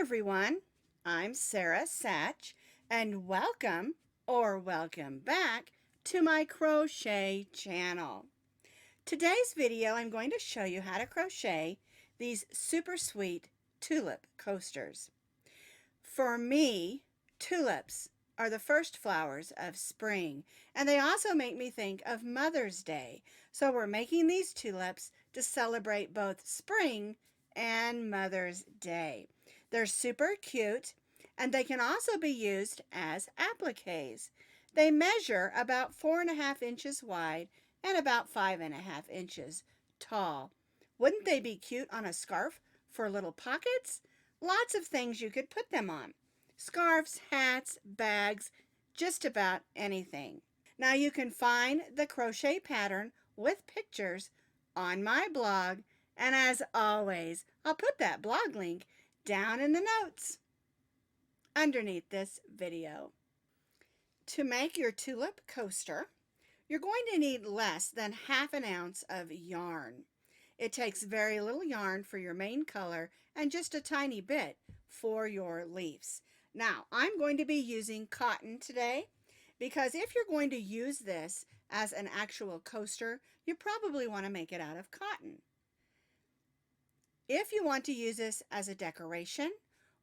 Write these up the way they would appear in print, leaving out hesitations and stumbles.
everyone, I'm Sara Sach, and welcome or welcome back to my crochet channel. Today's video I'm going to show you how to crochet these super sweet tulip coasters. For me, tulips are the first flowers of spring, and they also make me think of Mother's Day. So we're making these tulips to celebrate both spring and Mother's Day. They're super cute, and they can also be used as appliques. They measure about 4.5 inches wide and about 5.5 inches tall. Wouldn't they be cute on a scarf for little pockets? Lots of things you could put them on. Scarves, hats, bags, just about anything. Now you can find the crochet pattern with pictures on my blog, and as always, I'll put that blog link down in the notes underneath this video. To make your tulip coaster, you're going to need less than 1/2 ounce of yarn. It takes very little yarn for your main color and just a tiny bit for your leaves. Now, I'm going to be using cotton today because if you're going to use this as an actual coaster, you probably want to make it out of cotton. If you want to use this as a decoration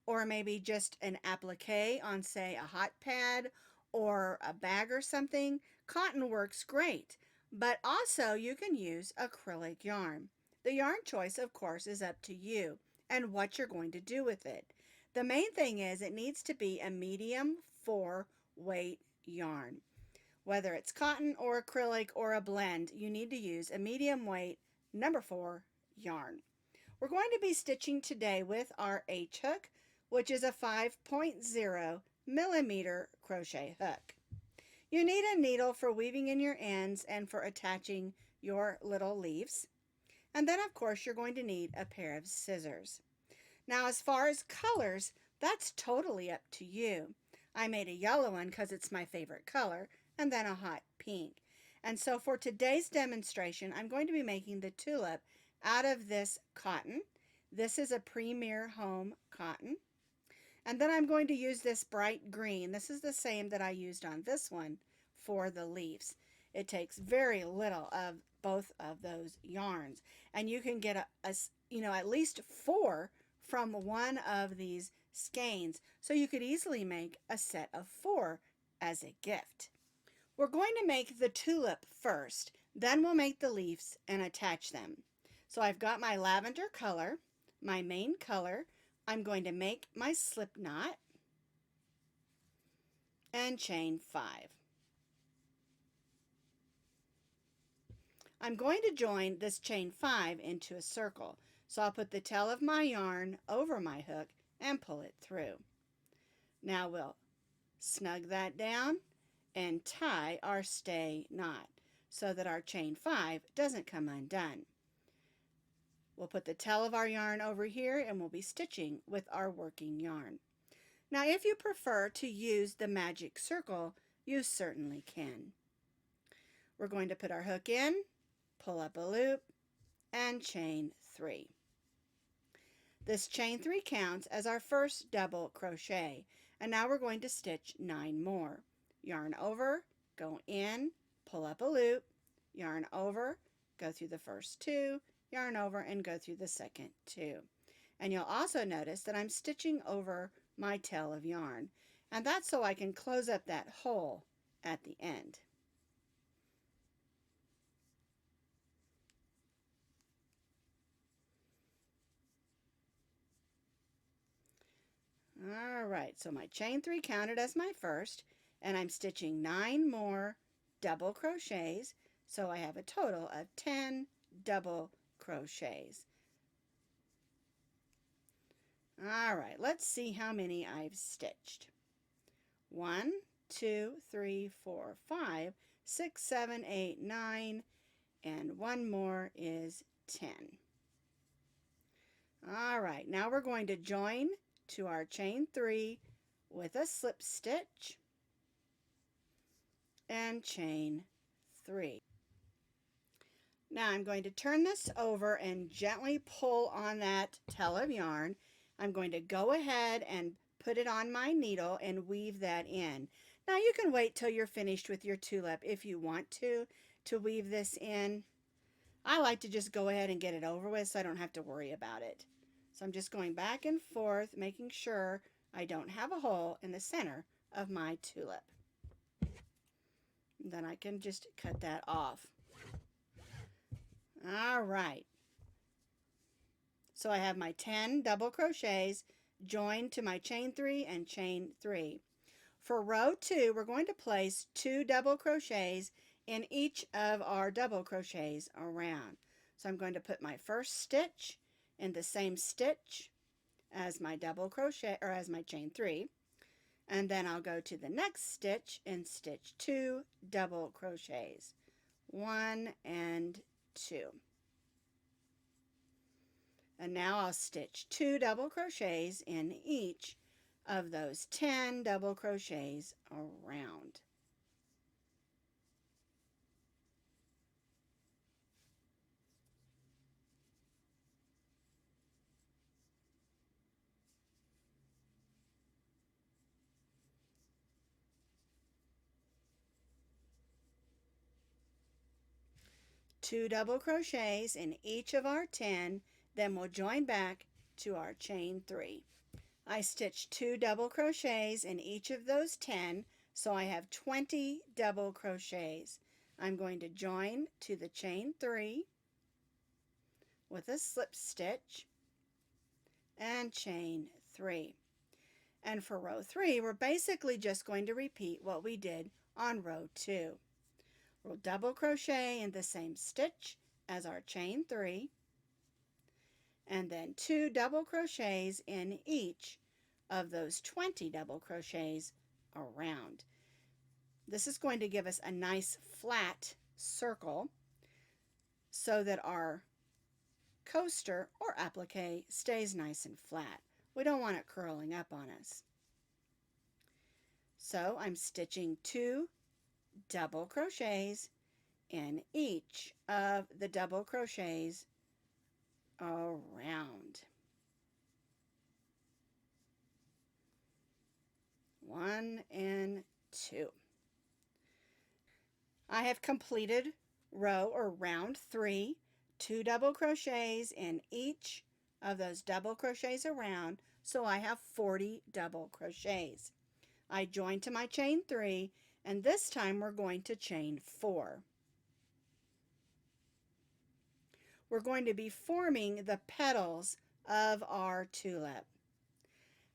or maybe just an applique on, say, a hot pad or a bag or something, cotton works great, but also you can use acrylic yarn. The yarn choice, of course, is up to you and what you're going to do with it. The main thing is it needs to be a medium 4 weight yarn. Whether it's cotton or acrylic or a blend, you need to use a medium weight number 4 yarn. We're going to be stitching today with our H hook, which is a 5.0 millimeter crochet hook. You need a needle for weaving in your ends and for attaching your little leaves. And then, of course, you're going to need a pair of scissors. Now, as far as colors, that's totally up to you. I made a yellow one because it's my favorite color, and then a hot pink. And so for today's demonstration, I'm going to be making the tulip out of this cotton. This is a Premier Home cotton. And then I'm going to use this bright green. This is the same that I used on this one for the leaves. It takes very little of both of those yarns, and you can get at least 4 from one of these skeins, so you could easily make a set of 4 as a gift. We're going to make the tulip first, then we'll make the leaves and attach them. So I've got my lavender color, my main color. I'm going to make my slip knot and chain 5. I'm going to join this chain 5 into a circle. So I'll put the tail of my yarn over my hook and pull it through. Now we'll snug that down and tie our stay knot so that our chain 5 doesn't come undone. We'll put the tail of our yarn over here and we'll be stitching with our working yarn. Now if you prefer to use the magic circle, you certainly can. We're going to put our hook in, pull up a loop, and chain 3. This chain 3 counts as our first double crochet, and now we're going to stitch 9 more. Yarn over, go in, pull up a loop, yarn over, go through the first 2, yarn over, and go through the second 2. And you'll also notice that I'm stitching over my tail of yarn, and that's so I can close up that hole at the end. Alright, so my chain 3 counted as my first, and I'm stitching 9 more double crochets, so I have a total of 10 double crochets. Alright, let's see how many I've stitched. 1, 2, 3, 4, 5, 6, 7, 8, 9, and one more is 10. Alright, now we're going to join to our chain 3 with a slip stitch and chain 3. Now I'm going to turn this over and gently pull on that tail of yarn, I'm going to go ahead and put it on my needle and weave that in. Now you can wait till you're finished with your tulip if you want to weave this in. I like to just go ahead and get it over with so I don't have to worry about it. So I'm just going back and forth, making sure I don't have a hole in the center of my tulip. And then I can just cut that off. All right. So I have my 10 double crochets joined to my chain 3 and chain 3. For row 2, we're going to place 2 double crochets in each of our double crochets around. So I'm going to put my first stitch in the same stitch as my double crochet or as my chain 3, and then I'll go to the next stitch and stitch 2 double crochets, 1 and 2. And now I'll stitch 2 double crochets in each of those 10 double crochets around. Two double crochets in each of our 10, then we'll join back to our chain 3. I stitched 2 double crochets in each of those 10, so I have 20 double crochets. I'm going to join to the chain 3 with a slip stitch and chain 3. And for row 3, we're basically just going to repeat what we did on row 2. We'll double crochet in the same stitch as our chain 3, and then 2 double crochets in each of those 20 double crochets around. This is going to give us a nice flat circle so that our coaster or applique stays nice and flat. We don't want it curling up on us. So I'm stitching 2 double crochets in each of the double crochets around. 1 and 2. I have completed row or round 3, 2 double crochets in each of those double crochets around, so I have 40 double crochets. I join to my chain 3, and this time we're going to chain 4. We're going to be forming the petals of our tulip.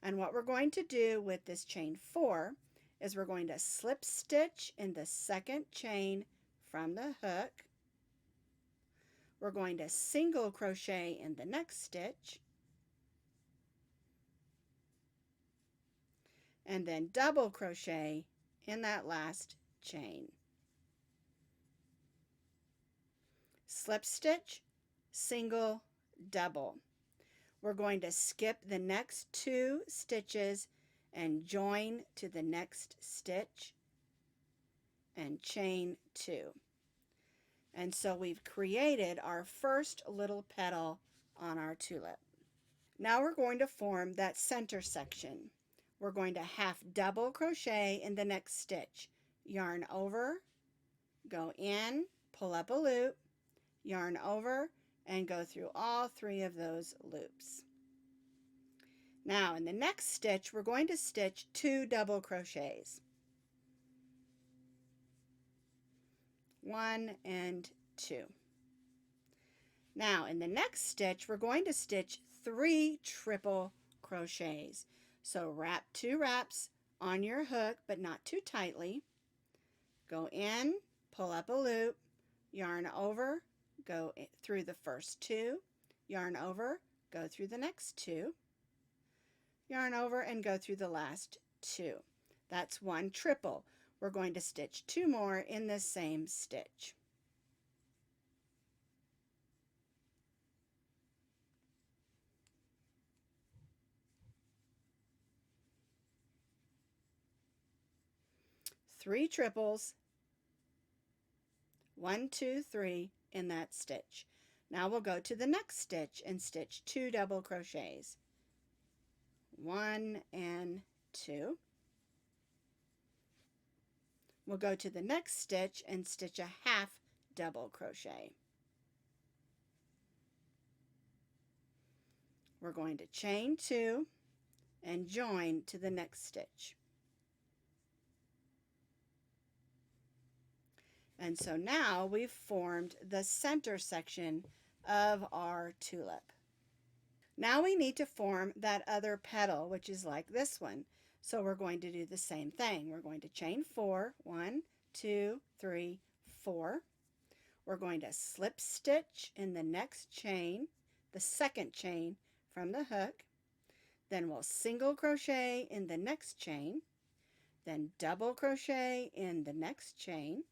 And what we're going to do with this chain 4 is we're going to slip stitch in the second chain from the hook. We're going to single crochet in the next stitch, and then double crochet in that last chain. Slip stitch, single, double. We're going to skip the next 2 stitches and join to the next stitch and chain 2. And so we've created our first little petal on our tulip. Now we're going to form that center section. We're going to half double crochet in the next stitch. Yarn over, go in, pull up a loop, yarn over, and go through all 3 of those loops. Now in the next stitch, we're going to stitch 2 double crochets. 1 and 2. Now in the next stitch, we're going to stitch 3 triple crochets. So wrap 2 wraps on your hook, but not too tightly. Go in, pull up a loop, yarn over, go through the first 2, yarn over, go through the next 2, yarn over, and go through the last 2. That's 1 triple. We're going to stitch 2 more in the same stitch. Three triples, 1, 2, 3 in that stitch. Now we'll go to the next stitch and stitch 2 double crochets. 1 and 2. We'll go to the next stitch and stitch a half double crochet. We're going to chain 2 and join to the next stitch. And so now we've formed the center section of our tulip. Now we need to form that other petal, which is like this one. So we're going to do the same thing. We're going to chain 4, 1, 2, 3, 4. We're going to slip stitch in the next chain, the second chain from the hook. Then we'll single crochet in the next chain, then double crochet in the next chain.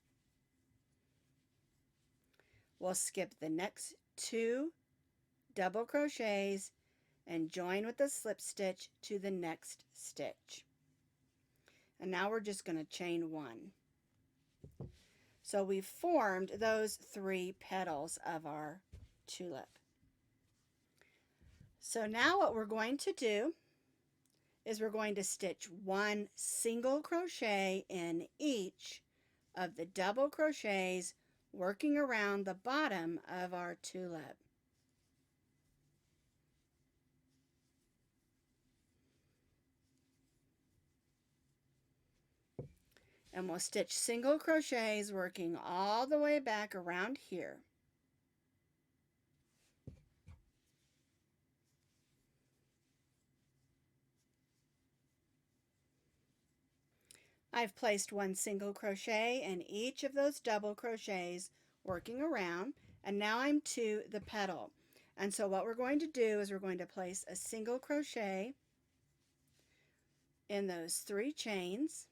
We'll skip the next 2 double crochets and join with the slip stitch to the next stitch. And now we're just going to chain 1. So we've formed those 3 petals of our tulip. So now what we're going to do is we're going to stitch 1 single crochet in each of the double crochets working around the bottom of our tulip. And we'll stitch single crochets working all the way back around here. I've placed 1 single crochet in each of those double crochets working around, and now I'm to the petal. And so what we're going to do is we're going to place a single crochet in those 3 chains.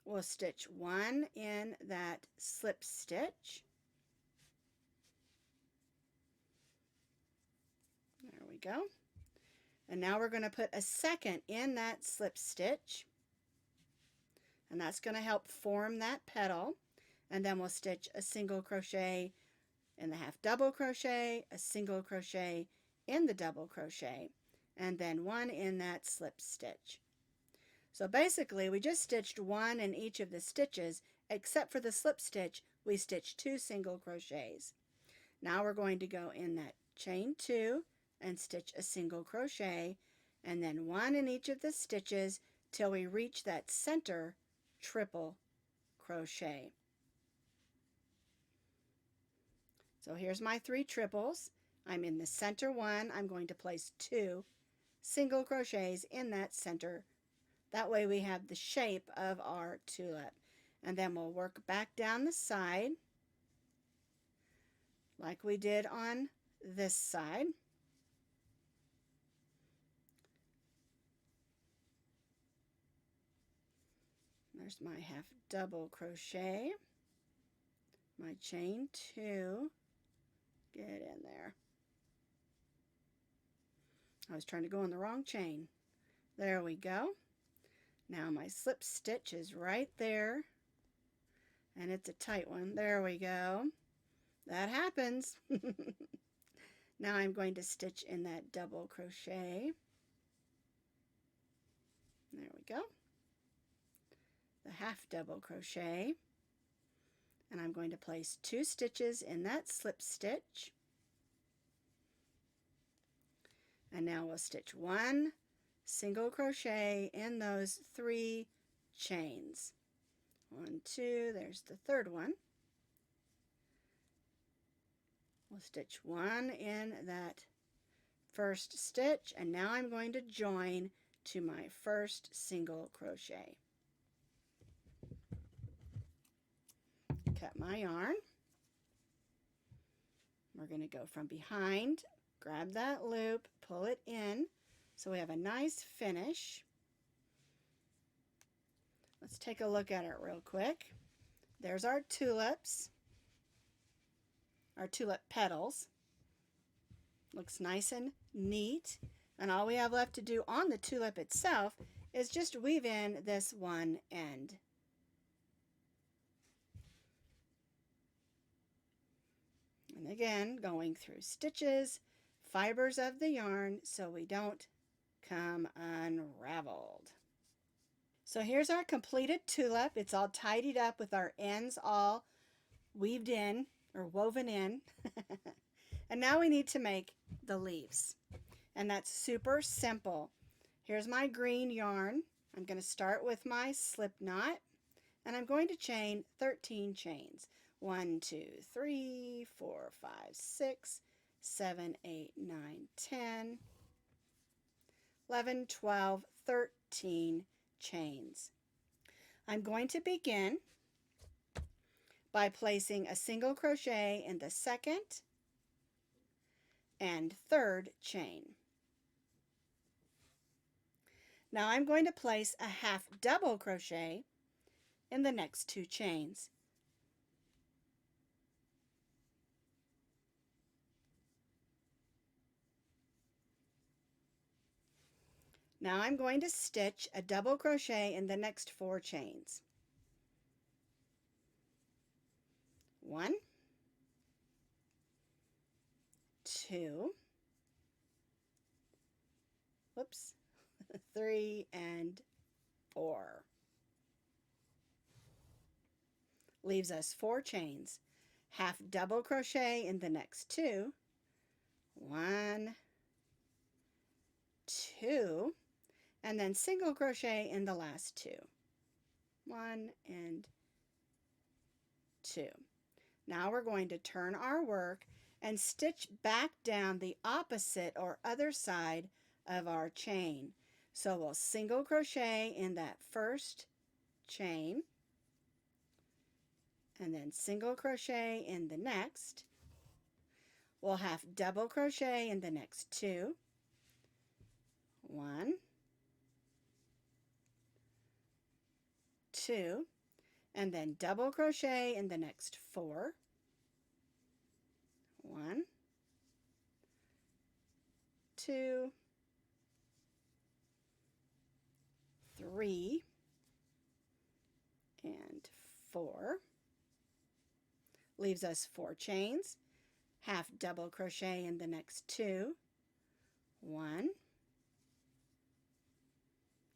We'll stitch 1 in that slip stitch. There we go. And now we're going to put a second in that slip stitch, and that's going to help form that petal. And then we'll stitch a single crochet in the half double crochet, a single crochet in the double crochet, and then 1 in that slip stitch. So basically we just stitched 1 in each of the stitches, except for the slip stitch we stitched 2 single crochets. Now we're going to go in that chain 2 and stitch a single crochet, and then 1 in each of the stitches till we reach that center triple crochet. So here's my 3 triples. I'm in the center one. I'm going to place 2 single crochets in that center. That way we have the shape of our tulip. And then we'll work back down the side like we did on this side. There's my half double crochet, my chain 2, get in there. I was trying to go in the wrong chain. There we go. Now my slip stitch is right there, and it's a tight one. There we go. That happens. Now I'm going to stitch in that double crochet. There we go. The half double crochet, and I'm going to place 2 stitches in that slip stitch, and now we'll stitch 1 single crochet in those 3 chains. 1, 2, there's the third one. We'll stitch 1 in that first stitch, and now I'm going to join to my first single crochet. Cut my yarn. We're going to go from behind, grab that loop, pull it in so we have a nice finish. Let's take a look at it real quick. There's our tulips, our tulip petals. Looks nice and neat, and all we have left to do on the tulip itself is just weave in this one end. And again, going through stitches fibers of the yarn so we don't come unraveled. So here's our completed tulip. It's all tidied up with our ends all weaved in or woven in. And now we need to make the leaves. And that's super simple. Here's my green yarn. I'm going to start with my slip knot, and I'm going to chain 13 chains. 1, 2, 3, 4, 5, 6, 7, 8, 9, 10, 11, 12, 13 chains. I'm going to begin by placing a single crochet in the second and third chain. Now I'm going to place a half double crochet in the next 2 chains. Now I'm going to stitch a double crochet in the next 4 chains. 1, 2, whoops, 3, and 4. Leaves us 4 chains. Half double crochet in the next 2. 1, 2, and then single crochet in the last 2. 1 and 2. Now we're going to turn our work and stitch back down the opposite or other side of our chain. So we'll single crochet in that first chain, and then single crochet in the next. We'll half double crochet in the next 2. 1, 2, and then double crochet in the next 4. 1, 2, 3, and 4. Leaves us 4 chains. Half double crochet in the next 2. 1,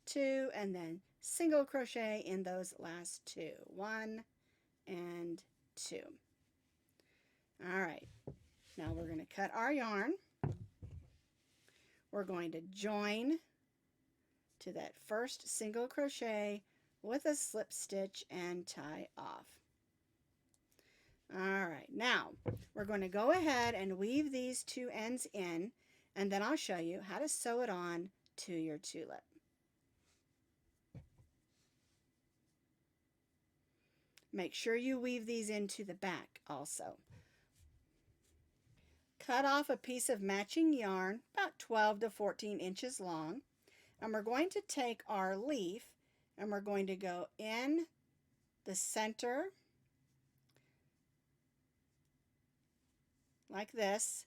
2, and then single crochet in those last 2. 1 and 2. All right, now we're going to cut our yarn. We're going to join to that first single crochet with a slip stitch and tie off. All right, now we're going to go ahead and weave these 2 ends in, and then I'll show you how to sew it on to your tulip. Make sure you weave these into the back also. Cut off a piece of matching yarn about 12 to 14 inches long, and we're going to take our leaf and we're going to go in the center like this,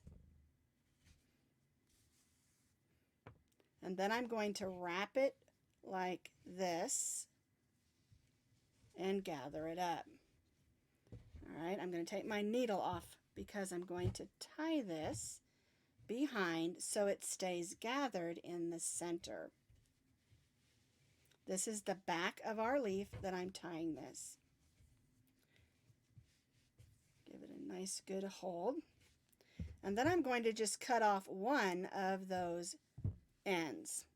and then I'm going to wrap it like this and gather it up. All right, I'm going to take my needle off because I'm going to tie this behind so it stays gathered in the center. This is the back of our leaf that I'm tying this. Give it a nice good hold. And then I'm going to just cut off one of those ends.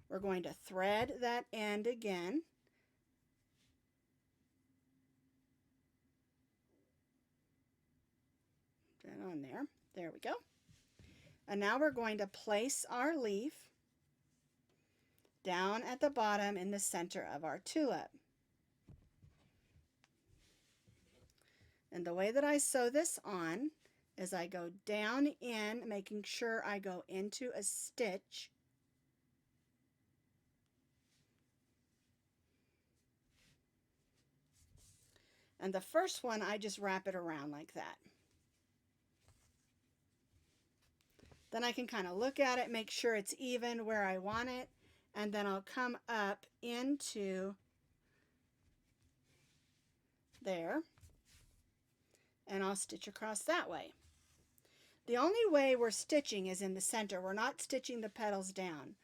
We're going to thread that end again. That on there. There we go. And now we're going to place our leaf down at the bottom in the center of our tulip. And the way that I sew this on is I go down in, making sure I go into a stitch. And the first one, I just wrap it around like that. Then I can kind of look at it, make sure it's even where I want it, and then I'll come up into there, and I'll stitch across that way. The only way we're stitching is in the center. We're not stitching the petals down.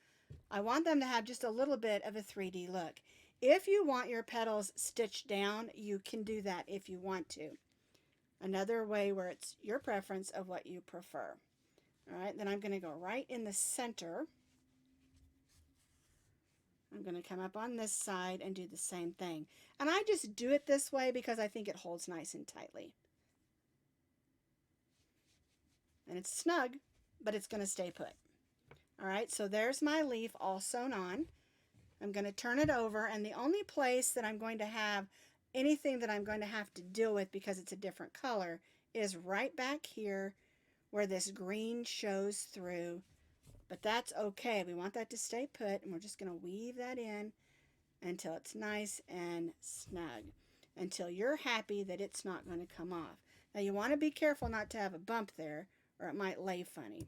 I want them to have just a little bit of a 3D look. If you want your petals stitched down, you can do that if you want to. Another way where it's your preference of what you prefer. All right, then I'm going to go right in the center. I'm going to come up on this side and do the same thing. And I just do it this way because I think it holds nice and tightly. And it's snug, but it's going to stay put. All right, so there's my leaf all sewn on. I'm going to turn it over, and the only place that I'm going to have anything that I'm going to have to deal with because it's a different color is right back here where this green shows through. But that's okay. We want that to stay put, and we're just going to weave that in until it's nice and snug, until you're happy that it's not going to come off. Now you want to be careful not to have a bump there, or it might lay funny.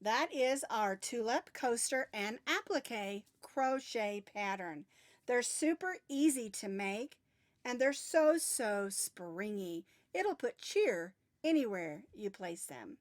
That is our tulip coaster and applique crochet pattern. They're super easy to make, and they're so springy. It'll put cheer anywhere you place them.